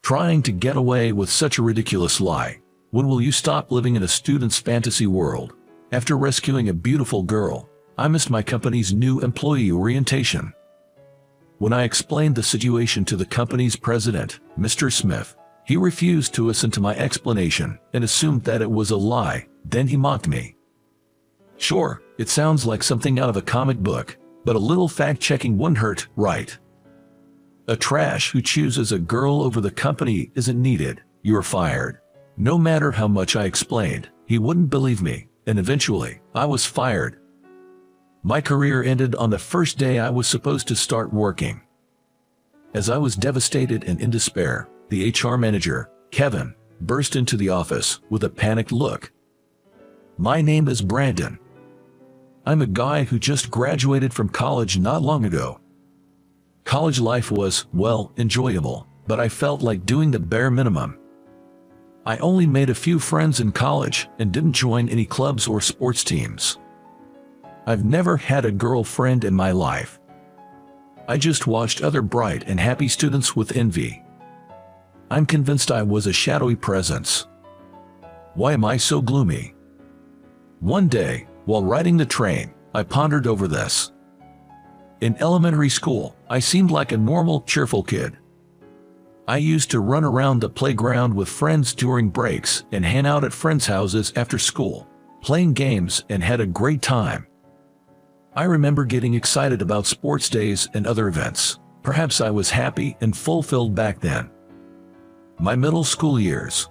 Trying to get away with such a ridiculous lie. When will you stop living in a student's fantasy world? After rescuing a beautiful girl, I missed my company's new employee orientation. When I explained the situation to the company's president, Mr. Smith, he refused to listen to my explanation and assumed that it was a lie. Then he mocked me. Sure, it sounds like something out of a comic book, but a little fact-checking wouldn't hurt, right? A trash who chooses a girl over the company isn't needed. You're fired. No matter how much I explained, he wouldn't believe me, and eventually, I was fired. My career ended on the first day I was supposed to start working. As I was devastated and in despair, the HR manager, Kevin, burst into the office with a panicked look. My name is Brandon. I'm a guy who just graduated from college not long ago. College life was, well, enjoyable, but I felt like doing the bare minimum. I only made a few friends in college and didn't join any clubs or sports teams. I've never had a girlfriend in my life. I just watched other bright and happy students with envy. I'm convinced I was a shadowy presence. Why am I so gloomy? One day, while riding the train, I pondered over this. In elementary school, I seemed like a normal, cheerful kid. I used to run around the playground with friends during breaks and hang out at friends' houses after school, playing games, and had a great time. I remember getting excited about sports days and other events. Perhaps I was happy and fulfilled back then. My middle school years.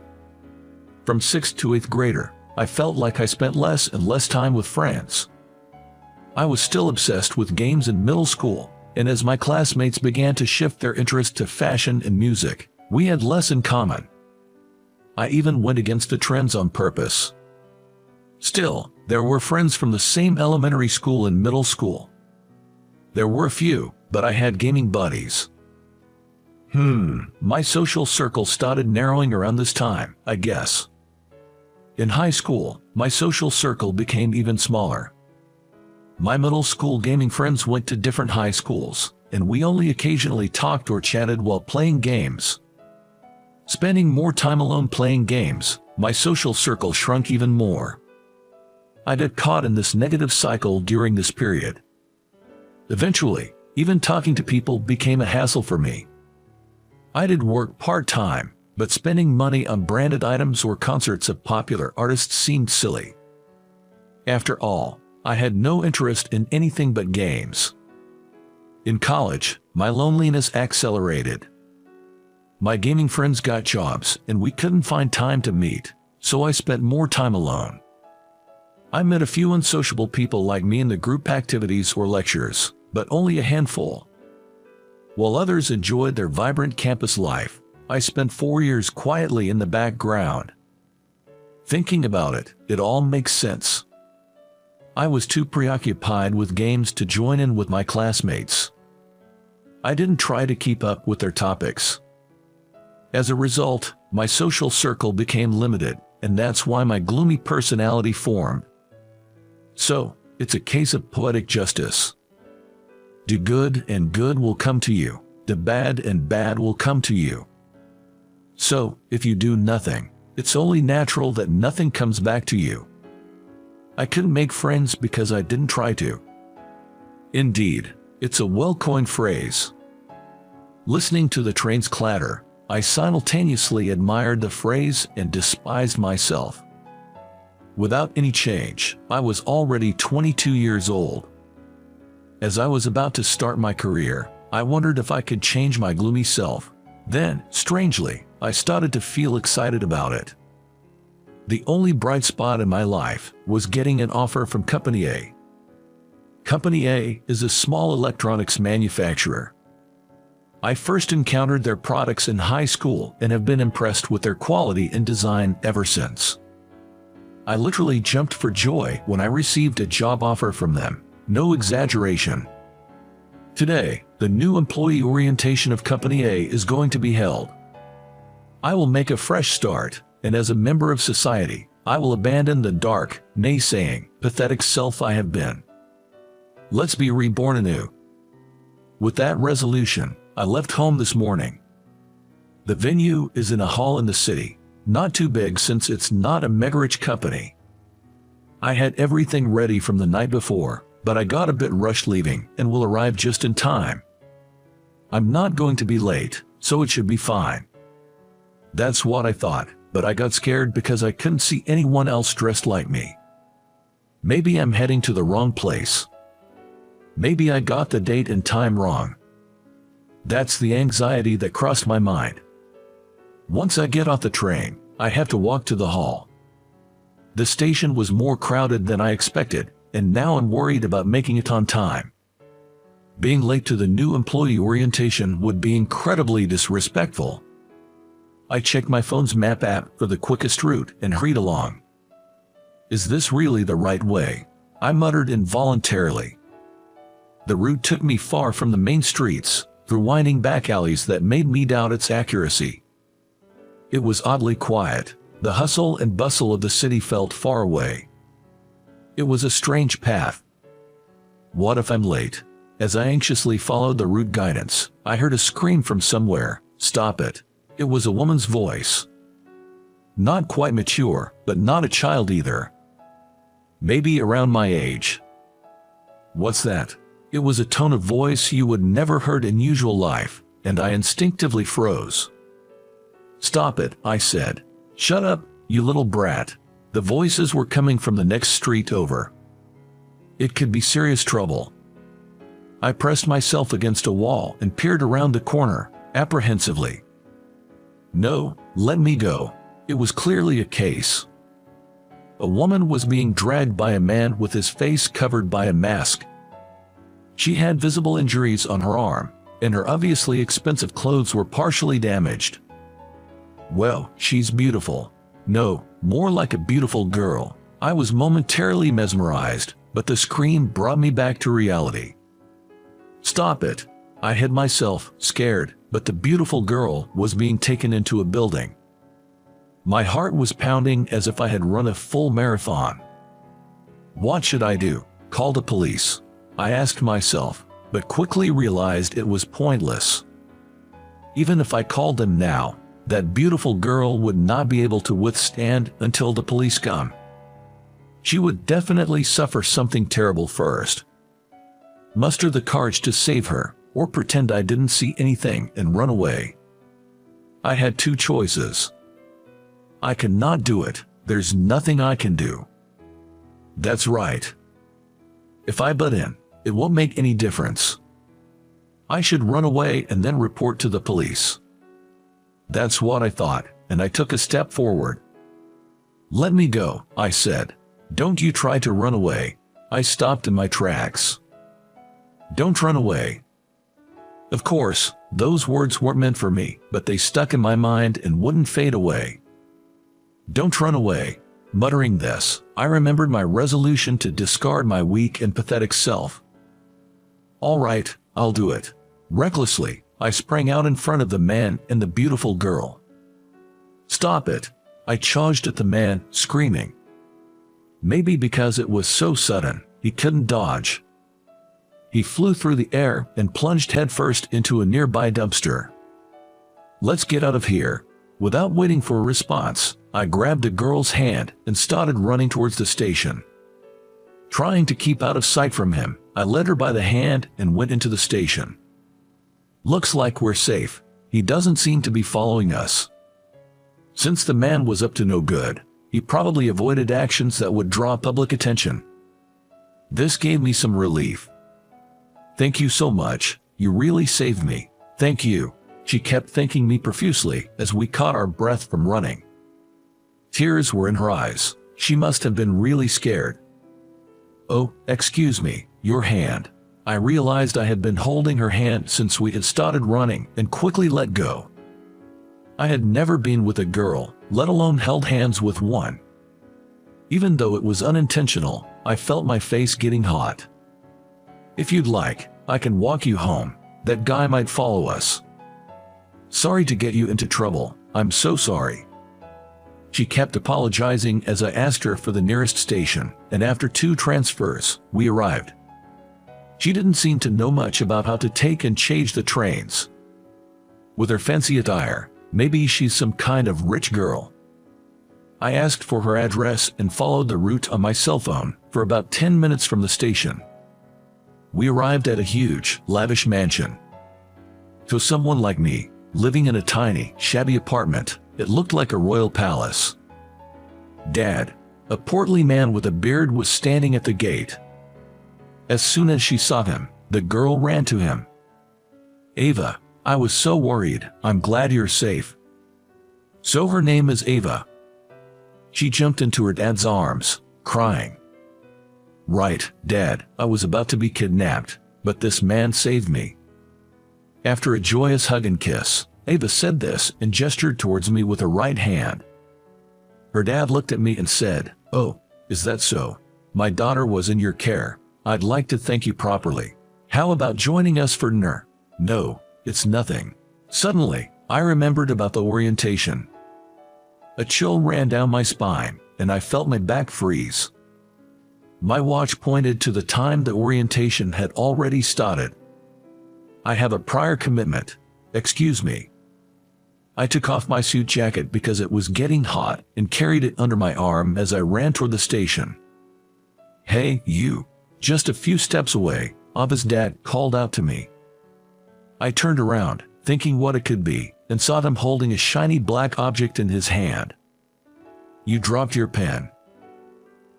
From 6th to 8th grader, I felt like I spent less and less time with friends. I was still obsessed with games in middle school, and as my classmates began to shift their interest to fashion and music, we had less in common. I even went against the trends on purpose. Still, there were friends from the same elementary school and middle school. There were a few, but I had gaming buddies. My social circle started narrowing around this time, I guess. In high school, my social circle became even smaller. My middle school gaming friends went to different high schools, and we only occasionally talked or chatted while playing games. Spending more time alone playing games, my social circle shrunk even more. I got caught in this negative cycle during this period. Eventually, even talking to people became a hassle for me. I did work part-time, but spending money on branded items or concerts of popular artists seemed silly. After all, I had no interest in anything but games. In college, my loneliness accelerated. My gaming friends got jobs, and we couldn't find time to meet, so I spent more time alone. I met a few unsociable people like me in the group activities or lectures, but only a handful. While others enjoyed their vibrant campus life, I spent 4 years quietly in the background. Thinking about it, it all makes sense. I was too preoccupied with games to join in with my classmates. I didn't try to keep up with their topics. As a result, my social circle became limited, and that's why my gloomy personality formed. So, it's a case of poetic justice. Do good and good will come to you. Do bad and bad will come to you. So, if you do nothing, it's only natural that nothing comes back to you. I couldn't make friends because I didn't try to. Indeed, it's a well-coined phrase. Listening to the train's clatter, I simultaneously admired the phrase and despised myself. Without any change, I was already 22 years old. As I was about to start my career, I wondered if I could change my gloomy self. Then, strangely, I started to feel excited about it. The only bright spot in my life was getting an offer from Company A. Company A is a small electronics manufacturer. I first encountered their products in high school and have been impressed with their quality and design ever since. I literally jumped for joy when I received a job offer from them. No exaggeration. Today, the new employee orientation of Company A is going to be held. I will make a fresh start, and as a member of society, I will abandon the dark, naysaying, pathetic self I have been. Let's be reborn anew. With that resolution, I left home this morning. The venue is in a hall in the city, not too big since it's not a mega-rich company. I had everything ready from the night before, but I got a bit rushed leaving and will arrive just in time. I'm not going to be late, so it should be fine. That's what I thought, but I got scared because I couldn't see anyone else dressed like me. Maybe I'm heading to the wrong place. Maybe I got the date and time wrong. That's the anxiety that crossed my mind. Once I get off the train, I have to walk to the hall. The station was more crowded than I expected, and now I'm worried about making it on time. Being late to the new employee orientation would be incredibly disrespectful. I checked my phone's map app for the quickest route and hurried along. Is this really the right way? I muttered involuntarily. The route took me far from the main streets, through winding back alleys that made me doubt its accuracy. It was oddly quiet. The hustle and bustle of the city felt far away. It was a strange path. What if I'm late? As I anxiously followed the route guidance, I heard a scream from somewhere. Stop it. It was a woman's voice. Not quite mature, but not a child either. Maybe around my age. What's that? It was a tone of voice you would never heard in usual life, and I instinctively froze. Stop it, I said. Shut up, you little brat. The voices were coming from the next street over. It could be serious trouble. I pressed myself against a wall and peered around the corner, apprehensively. No, let me go. It was clearly a case. A woman was being dragged by a man with his face covered by a mask. She had visible injuries on her arm, and her obviously expensive clothes were partially damaged. Well, she's beautiful. No, more like a beautiful girl. I was momentarily mesmerized, but the scream brought me back to reality. Stop it. I hid myself, scared, but the beautiful girl was being taken into a building. My heart was pounding as if I had run a full marathon. What should I do? Call the police? I asked myself, but quickly realized it was pointless. Even if I called them now, that beautiful girl would not be able to withstand until the police come. She would definitely suffer something terrible first. Muster the courage to save her, or pretend I didn't see anything and run away. I had two choices. I cannot do it. There's nothing I can do. That's right. If I butt in, it won't make any difference. I should run away and then report to the police. That's what I thought, and I took a step forward. Let me go, I said. Don't you try to run away. I stopped in my tracks. Don't run away. Of course, those words weren't meant for me, but they stuck in my mind and wouldn't fade away. Don't run away. Muttering this, I remembered my resolution to discard my weak and pathetic self. All right, I'll do it. Recklessly, I sprang out in front of the man and the beautiful girl. Stop it. I charged at the man, screaming. Maybe because it was so sudden, he couldn't dodge. He flew through the air and plunged headfirst into a nearby dumpster. Let's get out of here. Without waiting for a response, I grabbed the girl's hand and started running towards the station. Trying to keep out of sight from him, I led her by the hand and went into the station. Looks like we're safe. He doesn't seem to be following us. Since the man was up to no good, he probably avoided actions that would draw public attention. This gave me some relief. Thank you so much. You really saved me. Thank you. She kept thanking me profusely as we caught our breath from running. Tears were in her eyes. She must have been really scared. Oh, excuse me, your hand. I realized I had been holding her hand since we had started running and quickly let go. I had never been with a girl, let alone held hands with one. Even though it was unintentional, I felt my face getting hot. If you'd like, I can walk you home. That guy might follow us. Sorry to get you into trouble. I'm so sorry. She kept apologizing as I asked her for the nearest station, and after 2 transfers, we arrived. She didn't seem to know much about how to take and change the trains. With her fancy attire, Maybe she's some kind of rich girl. I asked for her address and followed the route on my cell phone for about 10 minutes from the station. We arrived at a huge, lavish mansion. To someone like me, living in a tiny, shabby apartment, it looked like a royal palace. Dad, a portly man with a beard, was standing at the gate. As soon as she saw him, the girl ran to him. "Ava, I was so worried. I'm glad you're safe." "So her name is Ava." She jumped into her dad's arms, crying. "Right, Dad, I was about to be kidnapped, but this man saved me." After a joyous hug and kiss, Ava said this and gestured towards me with her right hand. Her dad looked at me and said, "Oh, is that so? My daughter was in your care. I'd like to thank you properly. How about joining us for dinner?" "No, it's nothing." Suddenly, I remembered about the orientation. A chill ran down my spine, and I felt my back freeze. My watch pointed to the time the orientation had already started. "I have a prior commitment. Excuse me." I took off my suit jacket because it was getting hot and carried it under my arm as I ran toward the station. "Hey, you!" Just a few steps away, Ava's dad called out to me. I turned around, thinking what it could be, and saw him holding a shiny black object in his hand. "You dropped your pen."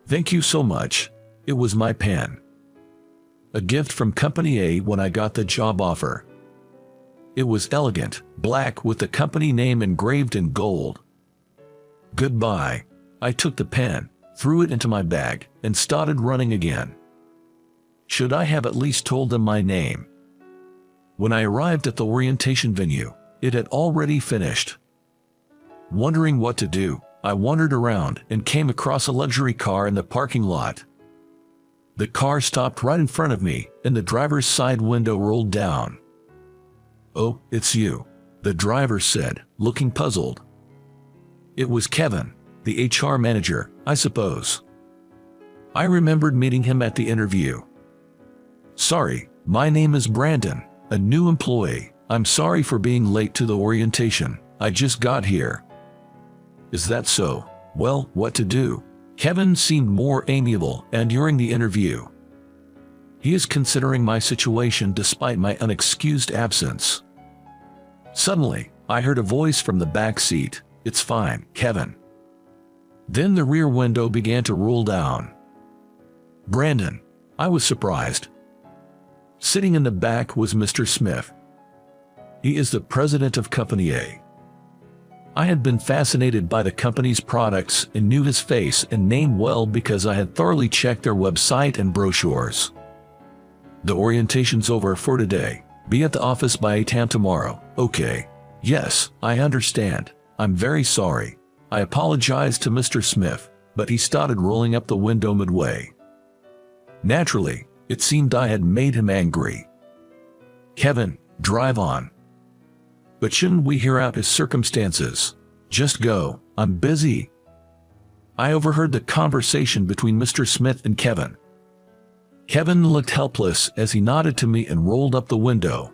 "Thank you so much. It was my pen. A gift from Company A when I got the job offer." It was elegant, black with the company name engraved in gold. "Goodbye." I took the pen, threw it into my bag, and started running again. Should I have at least told them my name? When I arrived at the orientation venue, it had already finished. Wondering what to do, I wandered around and came across a luxury car in the parking lot. The car stopped right in front of me, and the driver's side window rolled down. "Oh, it's you," the driver said, looking puzzled. It was Kevin, the HR manager, I suppose. I remembered meeting him at the interview. "Sorry, my name is Brandon, a new employee. I'm sorry for being late to the orientation. I just got here." "Is that so? Well, what to do?" Kevin seemed more amiable and during the interview. He is considering my situation despite my unexcused absence. Suddenly, I heard a voice from the back seat. "It's fine, Kevin." Then the rear window began to roll down. "Brandon," I was surprised. Sitting in the back was Mr. Smith. He is the president of Company A. I had been fascinated by the company's products and knew his face and name well because I had thoroughly checked their website and brochures. "The orientation's over for today. Be at the office by 8 a.m. tomorrow, okay?" "Yes, I understand. I'm very sorry." I apologized to Mr. Smith, but he started rolling up the window midway. Naturally, it seemed I had made him angry. "Kevin, drive on." "But shouldn't we hear out his circumstances?" "Just go, I'm busy." I overheard the conversation between Mr. Smith and Kevin. Kevin looked helpless as he nodded to me and rolled up the window.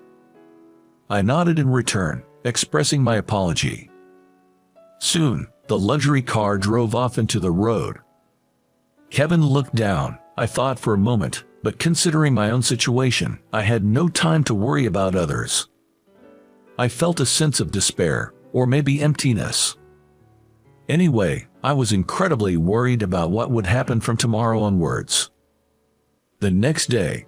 I nodded in return, expressing my apology. Soon, the luxury car drove off into the road. Kevin looked down. I thought for a moment, but considering my own situation, I had no time to worry about others. I felt a sense of despair, or maybe emptiness. Anyway, I was incredibly worried about what would happen from tomorrow onwards. The next day,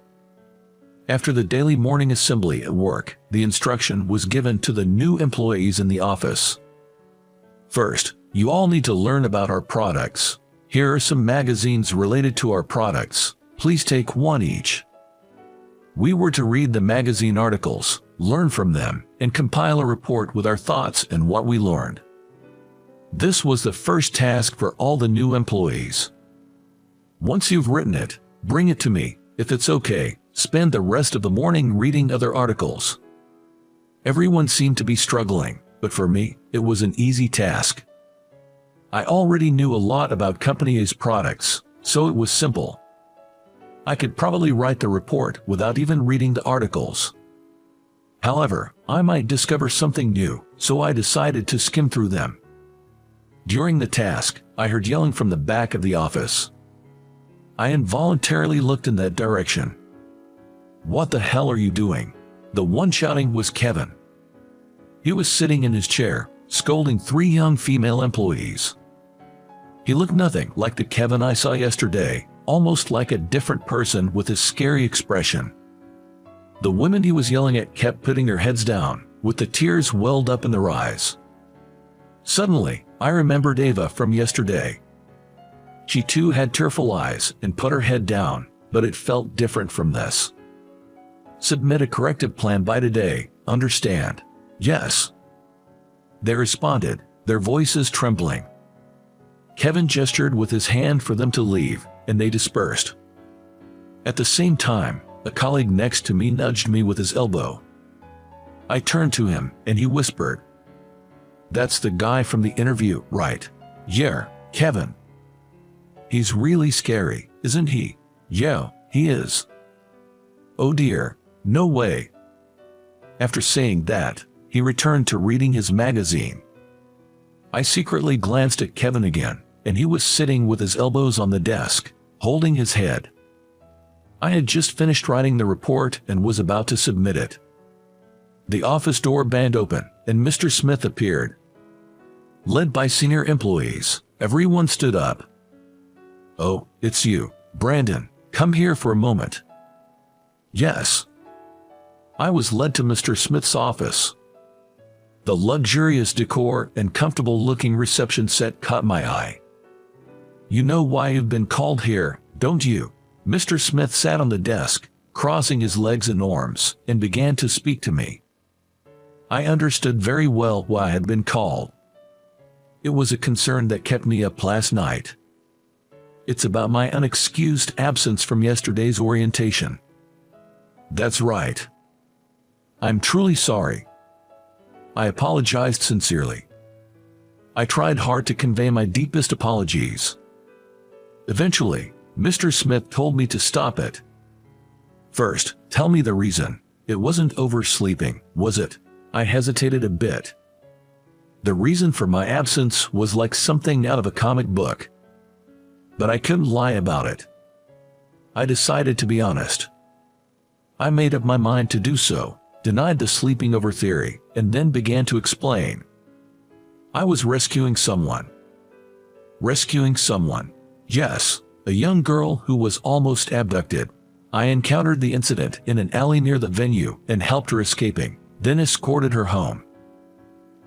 after the daily morning assembly at work, the instruction was given to the new employees in the office. "First, you all need to learn about our products. Here are some magazines related to our products. Please take one each." We were to read the magazine articles, learn from them, and compile a report with our thoughts and what we learned. This was the first task for all the new employees. "Once you've written it, bring it to me. If it's okay, spend the rest of the morning reading other articles." Everyone seemed to be struggling, but for me, it was an easy task. I already knew a lot about Company A's products, so it was simple. I could probably write the report without even reading the articles. However, I might discover something new, so I decided to skim through them. During the task, I heard yelling from the back of the office. I involuntarily looked in that direction. "What the hell are you doing?" The one shouting was Kevin. He was sitting in his chair, scolding 3 young female employees. He looked nothing like the Kevin I saw yesterday, almost like a different person with a scary expression. The women he was yelling at kept putting their heads down, with the tears welled up in their eyes. Suddenly, I remembered Ava from yesterday. She too had tearful eyes and put her head down, but it felt different from this. "Submit a corrective plan by today, understand?" "Yes." They responded, their voices trembling. Kevin gestured with his hand for them to leave, and they dispersed. At the same time, a colleague next to me nudged me with his elbow. I turned to him, and he whispered, "That's the guy from the interview, right?" "Yeah, Kevin." "He's really scary, isn't he?" "Yeah, he is." "Oh dear, no way." After saying that, he returned to reading his magazine. I secretly glanced at Kevin again, and he was sitting with his elbows on the desk, holding his head. I had just finished writing the report and was about to submit it. The office door banged open, and Mr. Smith appeared. Led by senior employees, everyone stood up. "Oh, it's you, Brandon. Come here for a moment." "Yes." I was led to Mr. Smith's office. The luxurious decor and comfortable-looking reception set caught my eye. "You know why you've been called here, don't you?" Mr. Smith sat on the desk, crossing his legs in arms, and began to speak to me. I understood very well why I had been called. It was a concern that kept me up last night. It's about my unexcused absence from yesterday's orientation. "That's right. I'm truly sorry." I apologized sincerely. I tried hard to convey my deepest apologies. Eventually, Mr. Smith told me to stop it. "First, tell me the reason. It wasn't oversleeping, was it?" I hesitated a bit. The reason for my absence was like something out of a comic book. But I couldn't lie about it. I decided to be honest. I made up my mind to do so, denied the sleeping over theory, and then began to explain. I was rescuing someone. Rescuing someone. Yes, a young girl who was almost abducted. I encountered the incident in an alley near the venue and helped her escaping, then escorted her home.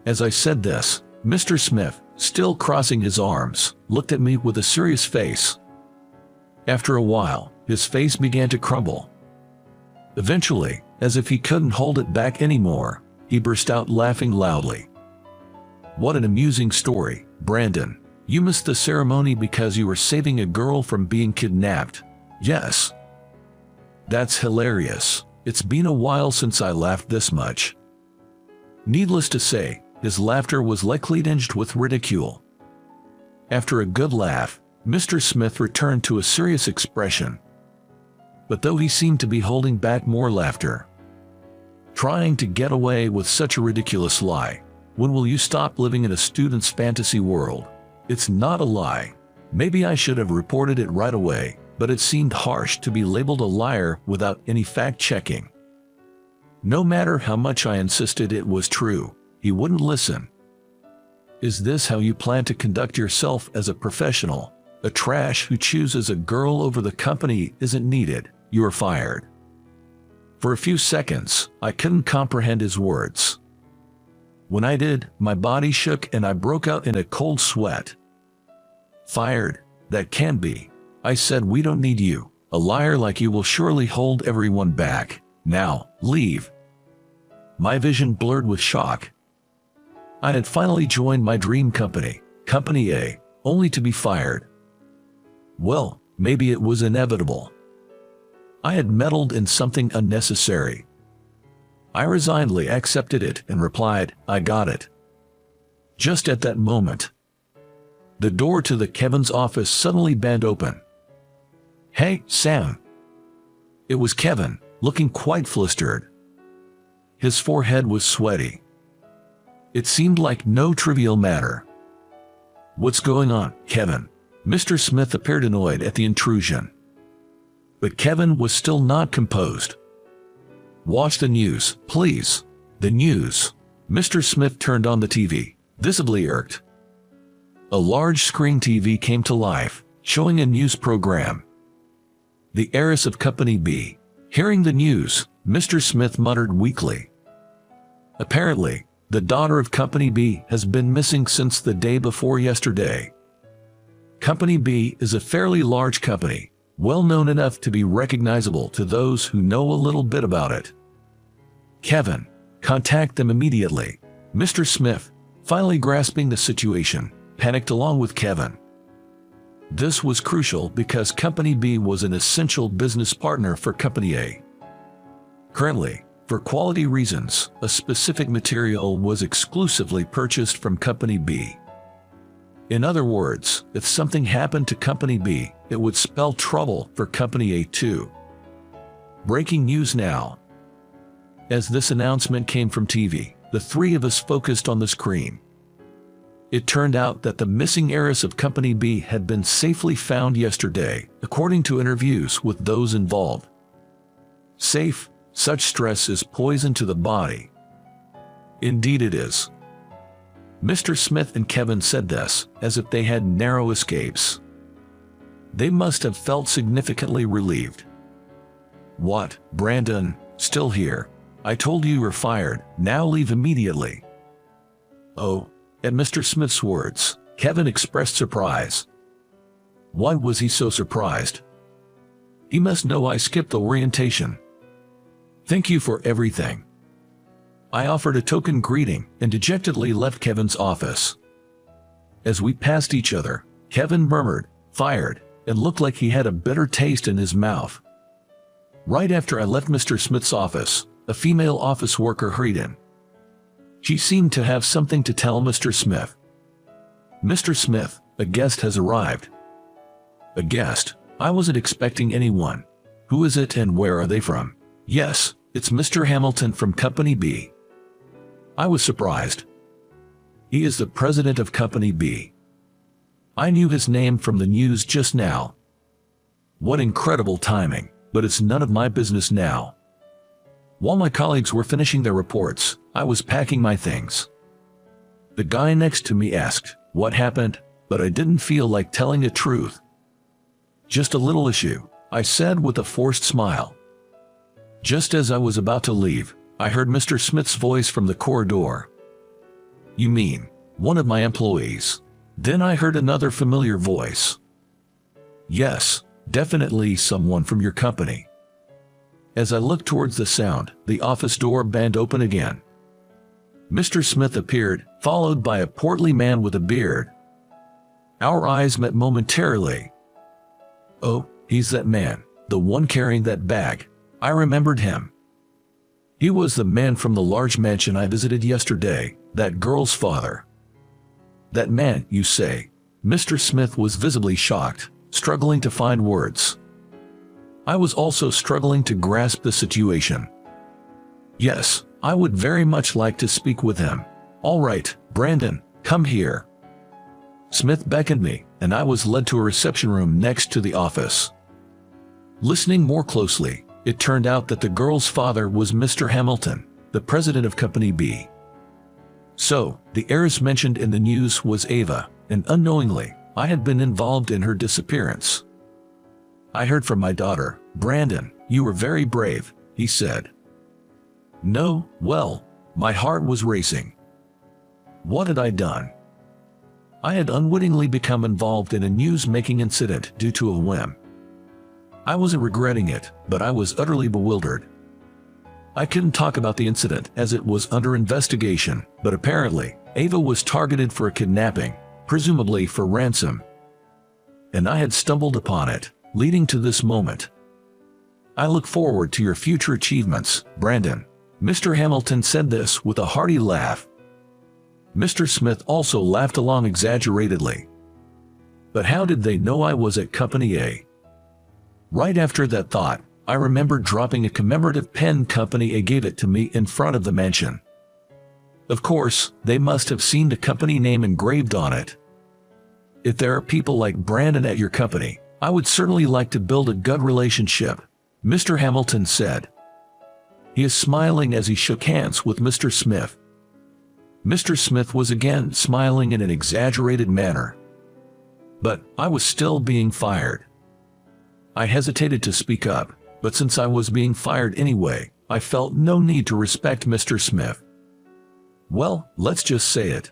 As I said this, Mr. Smith, still crossing his arms, looked at me with a serious face. After a while, his face began to crumble. Eventually, as if he couldn't hold it back anymore, he burst out laughing loudly. "What an amusing story, Brandon. You missed the ceremony because you were saving a girl from being kidnapped." "Yes." "That's hilarious. It's been a while since I laughed this much." Needless to say, his laughter was likely tinged with ridicule. After a good laugh, Mr. Smith returned to a serious expression. But though he seemed to be holding back more laughter. "Trying to get away with such a ridiculous lie. When will you stop living in a student's fantasy world? It's not a lie. Maybe I should have reported it right away, but it seemed harsh to be labeled a liar without any fact-checking." No matter how much I insisted it was true, he wouldn't listen. "Is this how you plan to conduct yourself as a professional? A trash who chooses a girl over the company isn't needed. You are fired." For a few seconds, I couldn't comprehend his words. When I did, my body shook and I broke out in a cold sweat. "Fired? That can't be." I said. "We don't need you. A liar like you will surely hold everyone back. Now, leave." My vision blurred with shock. I had finally joined my dream company, Company A, only to be fired. Well, maybe it was inevitable. I had meddled in something unnecessary. I resignedly accepted it and replied, "I got it." Just at that moment, the door to the Kevin's office suddenly banged open. "Hey, Sam." It was Kevin, looking quite flustered. His forehead was sweaty. It seemed like no trivial matter. "What's going on, Kevin?" Mr. Smith appeared annoyed at the intrusion. But Kevin was still not composed. "Watch the news, please." "The news?" Mr. Smith turned on the TV, visibly irked. A large screen TV came to life, showing a news program. The heiress of Company B. Hearing the news, Mr. Smith muttered weakly. "Apparently, the daughter of Company B has been missing since the day before yesterday." Company B is a fairly large company, well known enough to be recognizable to those who know a little bit about it. "Kevin, contact them immediately." Mr. Smith, finally grasping the situation, panicked along with Kevin. This was crucial because Company B was an essential business partner for Company A. Currently, for quality reasons, a specific material was exclusively purchased from Company B. In other words, if something happened to Company B, it would spell trouble for Company A too. Breaking news now. As this announcement came from TV, the three of us focused on the screen. It turned out that the missing heiress of Company B had been safely found yesterday, according to interviews with those involved. Safe? Such stress is poison to the body. Indeed it is. Mr. Smith and Kevin said this, as if they had narrow escapes. They must have felt significantly relieved. "What, Brandon, still here? I told you were fired, now leave immediately." "Oh," at Mr. Smith's words, Kevin expressed surprise. Why was he so surprised? He must know I skipped the orientation. "Thank you for everything." I offered a token greeting and dejectedly left Kevin's office. As we passed each other, Kevin murmured, "Fired," and looked like he had a bitter taste in his mouth. Right after I left Mr. Smith's office, a female office worker hurried in. She seemed to have something to tell Mr. Smith. "Mr. Smith, a guest has arrived." "A guest? I wasn't expecting anyone. Who is it and where are they from?" "Yes, it's Mr. Hamilton from Company B." I was surprised. "He is the president of Company B." I knew his name from the news just now. What incredible timing, but it's none of my business now. While my colleagues were finishing their reports, I was packing my things. The guy next to me asked, "What happened?" but I didn't feel like telling the truth. "Just a little issue," I said with a forced smile. Just as I was about to leave, I heard Mr. Smith's voice from the corridor. "You mean, one of my employees?" Then I heard another familiar voice. "Yes, definitely someone from your company." As I looked towards the sound, the office door banged open again. Mr. Smith appeared, followed by a portly man with a beard. Our eyes met momentarily. "Oh, he's that man, the one carrying that bag." I remembered him. He was the man from the large mansion I visited yesterday, that girl's father. "That man, you say?" Mr. Smith was visibly shocked, struggling to find words. I was also struggling to grasp the situation. "Yes, I would very much like to speak with him." "All right, Brandon, come here." Smith beckoned me, and I was led to a reception room next to the office. Listening more closely, it turned out that the girl's father was Mr. Hamilton, the president of Company B. So, the heiress mentioned in the news was Ava, and unknowingly, I had been involved in her disappearance. "I heard from my daughter, Brandon. You were very brave," he said. "No, well, my heart was racing. What had I done? I had unwittingly become involved in a news-making incident due to a whim. I wasn't regretting it, but I was utterly bewildered. I couldn't talk about the incident as it was under investigation, but apparently, Ava was targeted for a kidnapping, presumably for ransom. And I had stumbled upon it, leading to this moment. I look forward to your future achievements, Brandon." Mr. Hamilton said this with a hearty laugh. Mr. Smith also laughed along exaggeratedly. But how did they know I was at Company A? Right after that thought, I remembered dropping a commemorative pen. Company A gave it to me in front of the mansion. Of course, they must have seen the company name engraved on it. If there are people like Brandon at your company, I would certainly like to build a good relationship, Mr. Hamilton said. He is smiling as he shook hands with Mr. Smith. Mr. Smith was again smiling in an exaggerated manner. But I was still being fired. I hesitated to speak up, but since I was being fired anyway, I felt no need to respect Mr. Smith. Well, let's just say it.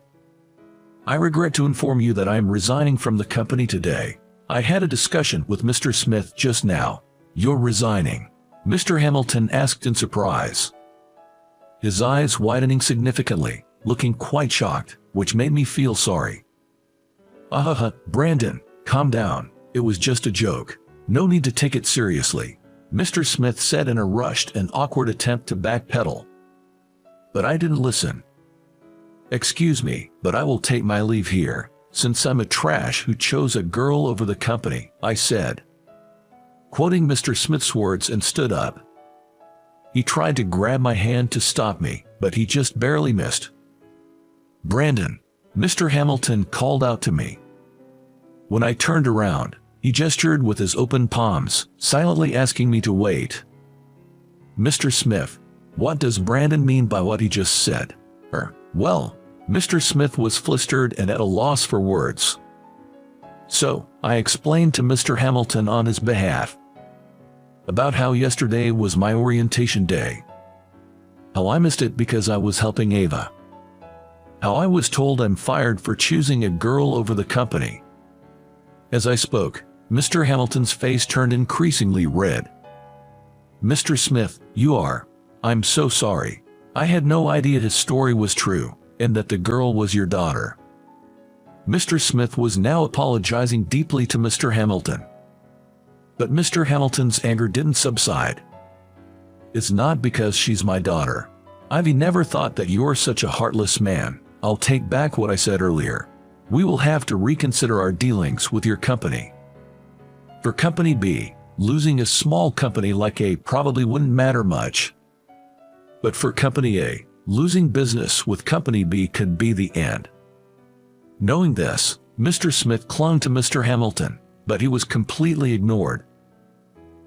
I regret to inform you that I am resigning from the company today. I had a discussion with Mr. Smith just now. You're resigning? Mr. Hamilton asked in surprise, his eyes widening significantly, looking quite shocked, which made me feel sorry. Brandon, calm down. It was just a joke. No need to take it seriously, Mr. Smith said in a rushed and awkward attempt to backpedal. But I didn't listen. Excuse me, but I will take my leave here, since I'm a trash who chose a girl over the company, I said, quoting Mr. Smith's words, and stood up. He tried to grab my hand to stop me, but he just barely missed. Brandon, Mr. Hamilton called out to me. When I turned around, he gestured with his open palms, silently asking me to wait. Mr. Smith, what does Brandon mean by what he just said? Well, Mr. Smith was flustered and at a loss for words. So, I explained to Mr. Hamilton on his behalf about how yesterday was my orientation day. How I missed it because I was helping Ava. How I was told I'm fired for choosing a girl over the company. As I spoke, Mr. Hamilton's face turned increasingly red. Mr. Smith, I'm so sorry. I had no idea his story was true, and that the girl was your daughter. Mr. Smith was now apologizing deeply to Mr. Hamilton. But Mr. Hamilton's anger didn't subside. It's not because she's my daughter. I've never thought that you're such a heartless man. I'll take back what I said earlier. We will have to reconsider our dealings with your company. For Company B, losing a small company like A probably wouldn't matter much. But for Company A, losing business with Company B could be the end. Knowing this, Mr. Smith clung to Mr. Hamilton, but he was completely ignored.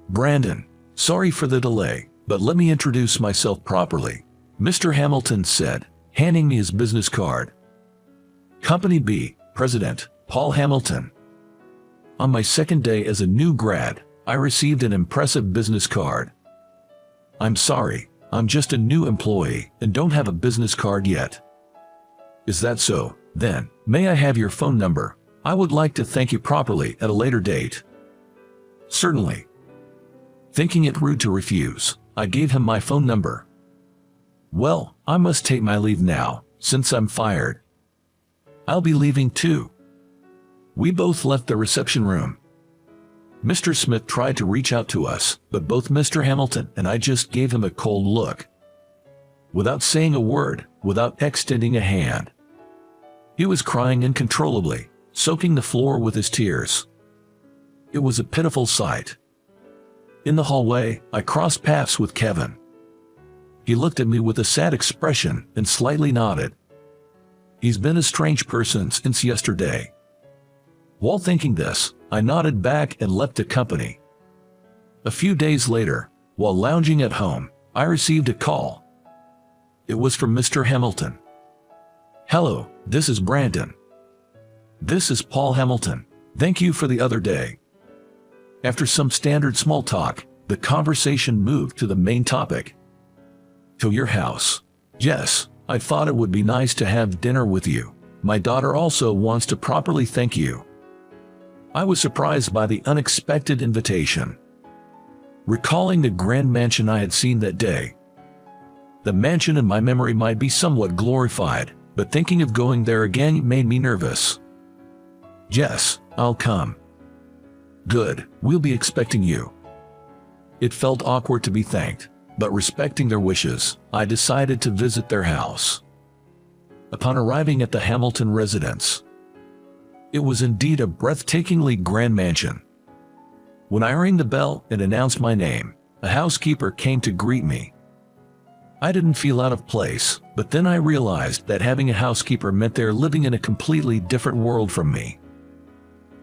Brandon, sorry for the delay, but let me introduce myself properly, Mr. Hamilton said, handing me his business card. Company B, President, Paul Hamilton. On my second day as a new grad, I received an impressive business card. I'm sorry, I'm just a new employee and don't have a business card yet. Is that so? Then, may I have your phone number? I would like to thank you properly at a later date. Certainly. Thinking it rude to refuse, I gave him my phone number. Well, I must take my leave now, since I'm fired. I'll be leaving too. We both left the reception room. Mr. Smith tried to reach out to us, but both Mr. Hamilton and I just gave him a cold look. Without saying a word, without extending a hand. He was crying uncontrollably, soaking the floor with his tears. It was a pitiful sight. In the hallway, I crossed paths with Kevin. He looked at me with a sad expression and slightly nodded. He's been a strange person since yesterday. While thinking this, I nodded back and left the company. A few days later, while lounging at home, I received a call. It was from Mr. Hamilton. Hello, this is Brandon. This is Paul Hamilton. Thank you for the other day. After some standard small talk, the conversation moved to the main topic. To your house. Yes, I thought it would be nice to have dinner with you. My daughter also wants to properly thank you. I was surprised by the unexpected invitation. Recalling the grand mansion I had seen that day. The mansion in my memory might be somewhat glorified, but thinking of going there again made me nervous. Yes, I'll come. Good, we'll be expecting you. It felt awkward to be thanked, but respecting their wishes, I decided to visit their house. Upon arriving at the Hamilton residence, it was indeed a breathtakingly grand mansion. When I rang the bell and announced my name, a housekeeper came to greet me. I didn't feel out of place, but then I realized that having a housekeeper meant they're living in a completely different world from me.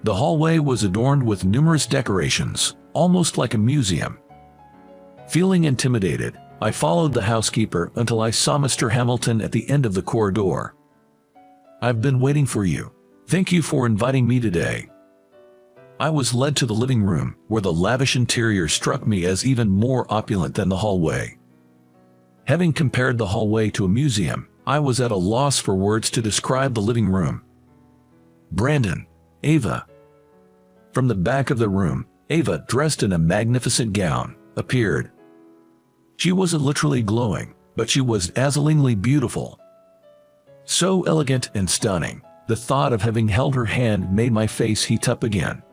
The hallway was adorned with numerous decorations, almost like a museum. Feeling intimidated, I followed the housekeeper until I saw Mr. Hamilton at the end of the corridor. "I've been waiting for you. Thank you for inviting me today." I was led to the living room, where the lavish interior struck me as even more opulent than the hallway. Having compared the hallway to a museum, I was at a loss for words to describe the living room. "Brandon, Ava." From the back of the room, Ava, dressed in a magnificent gown, appeared. She wasn't literally glowing, but she was dazzlingly beautiful. So elegant and stunning, the thought of having held her hand made my face heat up again.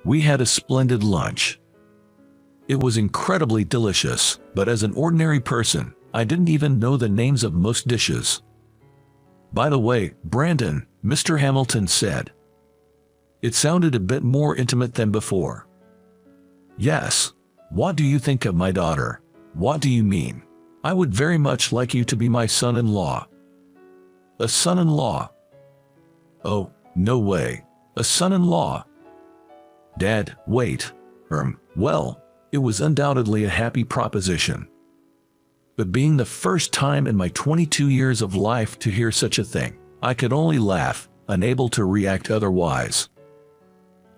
We had a splendid lunch. It was incredibly delicious, but as an ordinary person, I didn't even know the names of most dishes. "By the way, Brandon," Mr. Hamilton said. It sounded a bit more intimate than before. "Yes. What do you think of my daughter?" "What do you mean?" "I would very much like you to be my son-in-law." "A son-in-law?" "Oh, no way. A son-in-law?" "Dad, wait. Well, it was undoubtedly a happy proposition. But being the first time in my 22 years of life to hear such a thing, I could only laugh, unable to react otherwise.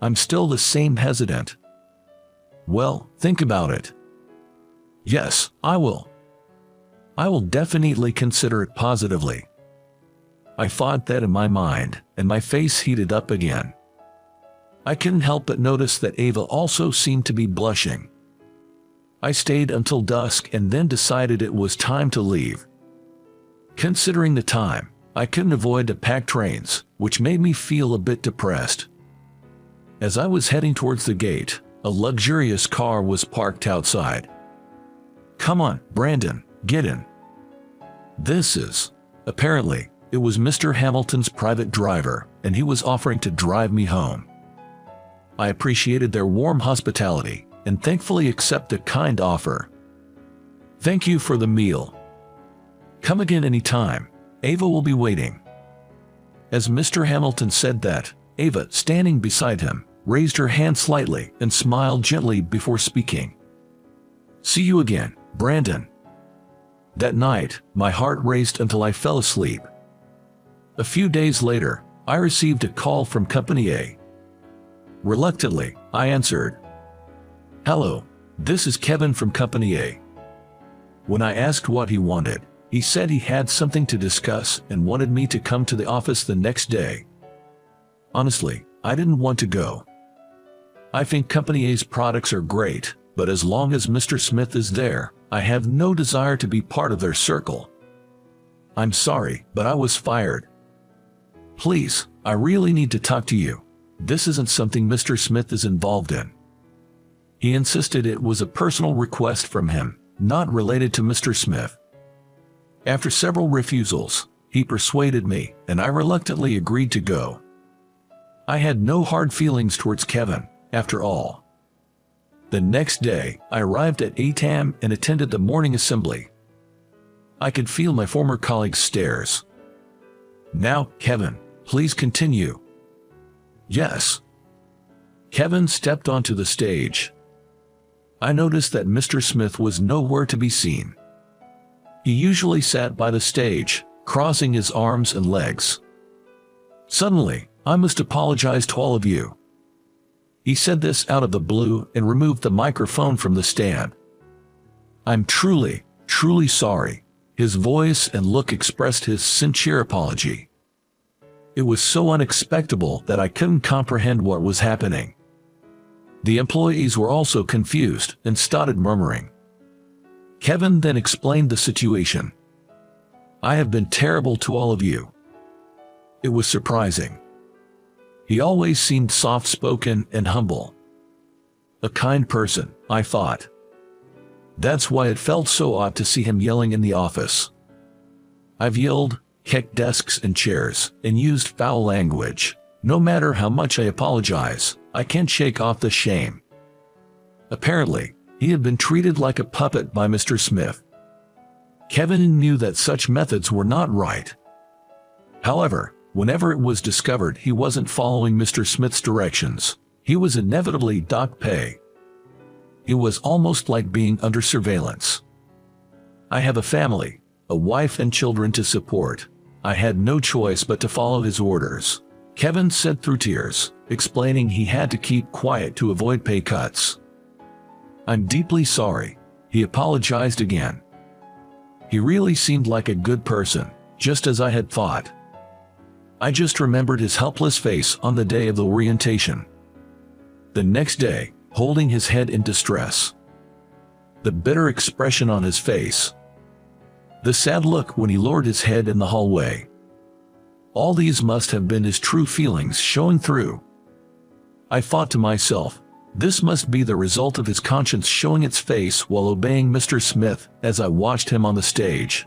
I'm still the same hesitant." "Well, think about it." "Yes, I will. I will definitely consider it positively." I thought that in my mind, and my face heated up again. I couldn't help but notice that Ava also seemed to be blushing. I stayed until dusk and then decided it was time to leave. Considering the time, I couldn't avoid the packed trains, which made me feel a bit depressed. As I was heading towards the gate, a luxurious car was parked outside. "Come on, Brandon, get in." Apparently, it was Mr. Hamilton's private driver, and he was offering to drive me home. I appreciated their warm hospitality, and thankfully accepted a kind offer. "Thank you for the meal. Come again any time. Ava will be waiting." As Mr. Hamilton said that, Ava, standing beside him, raised her hand slightly and smiled gently before speaking. "See you again, Brandon." That night, my heart raced until I fell asleep. A few days later, I received a call from Company A. Reluctantly, I answered. "Hello, this is Kevin from Company A." When I asked what he wanted, he said he had something to discuss and wanted me to come to the office the next day. Honestly, I didn't want to go. I think Company A's products are great, but as long as Mr. Smith is there, I have no desire to be part of their circle. "I'm sorry, but I was fired." "Please, I really need to talk to you. This isn't something Mr. Smith is involved in." He insisted it was a personal request from him, not related to Mr. Smith. After several refusals, he persuaded me, and I reluctantly agreed to go. I had no hard feelings towards Kevin, after all. The next day, I arrived at 8 a.m. and attended the morning assembly. I could feel my former colleagues' stares. "Now, Kevin, please continue." "Yes." Kevin stepped onto the stage. I noticed that Mr. Smith was nowhere to be seen. He usually sat by the stage, crossing his arms and legs. "Suddenly, I must apologize to all of you." He said this out of the blue and removed the microphone from the stand. "I'm truly, truly sorry." His voice and look expressed his sincere apology. It was so unexpected that I couldn't comprehend what was happening. The employees were also confused and started murmuring. Kevin then explained the situation. "I have been terrible to all of you." It was surprising. He always seemed soft-spoken and humble. A kind person, I thought. That's why it felt so odd to see him yelling in the office. I've yelled, kicked desks and chairs, and used foul language. No matter how much I apologize, I can't shake off the shame. Apparently, he had been treated like a puppet by Mr. Smith. Kevin knew that such methods were not right. However, whenever it was discovered he wasn't following Mr. Smith's directions, he was inevitably docked pay. It was almost like being under surveillance. I have a family, a wife and children to support. I had no choice but to follow his orders, Kevin said through tears, explaining he had to keep quiet to avoid pay cuts. I'm deeply sorry, he apologized again. He really seemed like a good person, just as I had thought. I just remembered his helpless face on the day of the orientation. The next day, holding his head in distress. The bitter expression on his face. The sad look when he lowered his head in the hallway. All these must have been his true feelings showing through. I thought to myself, this must be the result of his conscience showing its face while obeying Mr. Smith as I watched him on the stage.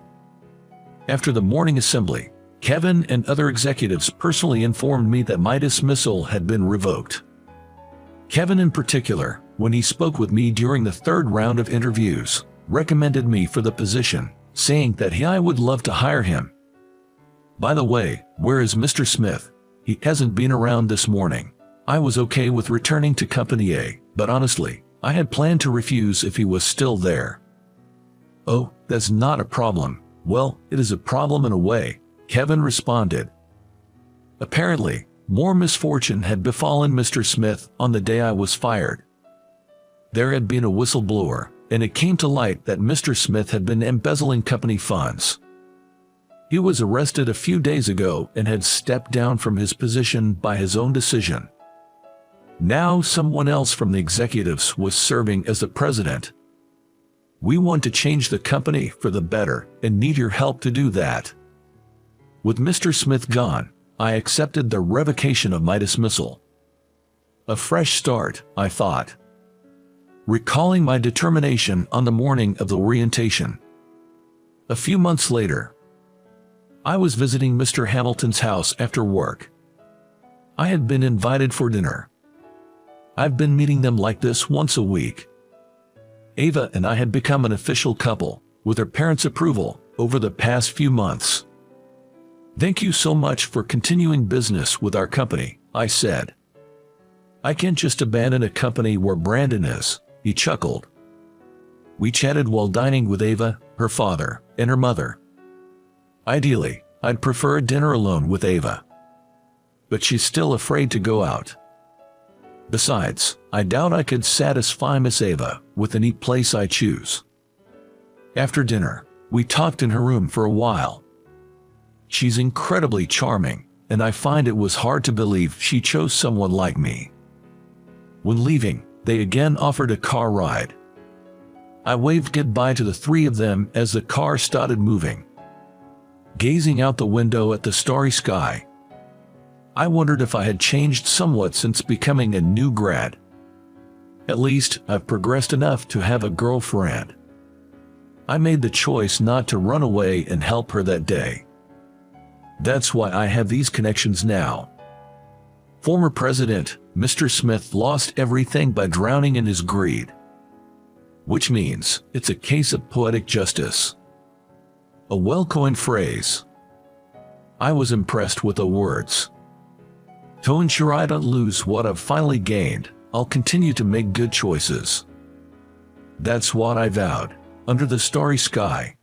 After the morning assembly, Kevin and other executives personally informed me that my dismissal had been revoked. Kevin in particular, when he spoke with me during the third round of interviews, recommended me for the position, saying that I would love to hire him. By the way, where is Mr. Smith? He hasn't been around this morning. I was okay with returning to Company A, but honestly, I had planned to refuse if he was still there. Oh, that's not a problem. Well, it is a problem in a way, Kevin responded. Apparently, more misfortune had befallen Mr. Smith on the day I was fired. There had been a whistleblower, and it came to light that Mr. Smith had been embezzling company funds. He was arrested a few days ago and had stepped down from his position by his own decision. Now someone else from the executives was serving as the president. We want to change the company for the better and need your help to do that. With Mr. Smith gone, I accepted the revocation of my dismissal. A fresh start, I thought. Recalling my determination on the morning of the orientation. A few months later, I was visiting Mr. Hamilton's house after work. I had been invited for dinner. I've been meeting them like this once a week. Ava and I had become an official couple, with her parents' approval, over the past few months. Thank you so much for continuing business with our company, I said. I can't just abandon a company where Brandon is, he chuckled. We chatted while dining with Ava, her father, and her mother. Ideally, I'd prefer a dinner alone with Ava. But she's still afraid to go out. Besides, I doubt I could satisfy Miss Ava with any place I choose. After dinner, we talked in her room for a while. She's incredibly charming, and I find it was hard to believe she chose someone like me. When leaving, they again offered a car ride. I waved goodbye to the three of them as the car started moving. Gazing out the window at the starry sky, I wondered if I had changed somewhat since becoming a new grad. At least, I've progressed enough to have a girlfriend. I made the choice not to run away and help her that day. That's why I have these connections now. Former President, Mr. Smith lost everything by drowning in his greed. Which means, it's a case of poetic justice. A well-coined phrase. I was impressed with the words. To ensure I don't lose what I've finally gained, I'll continue to make good choices. That's what I vowed, under the starry sky.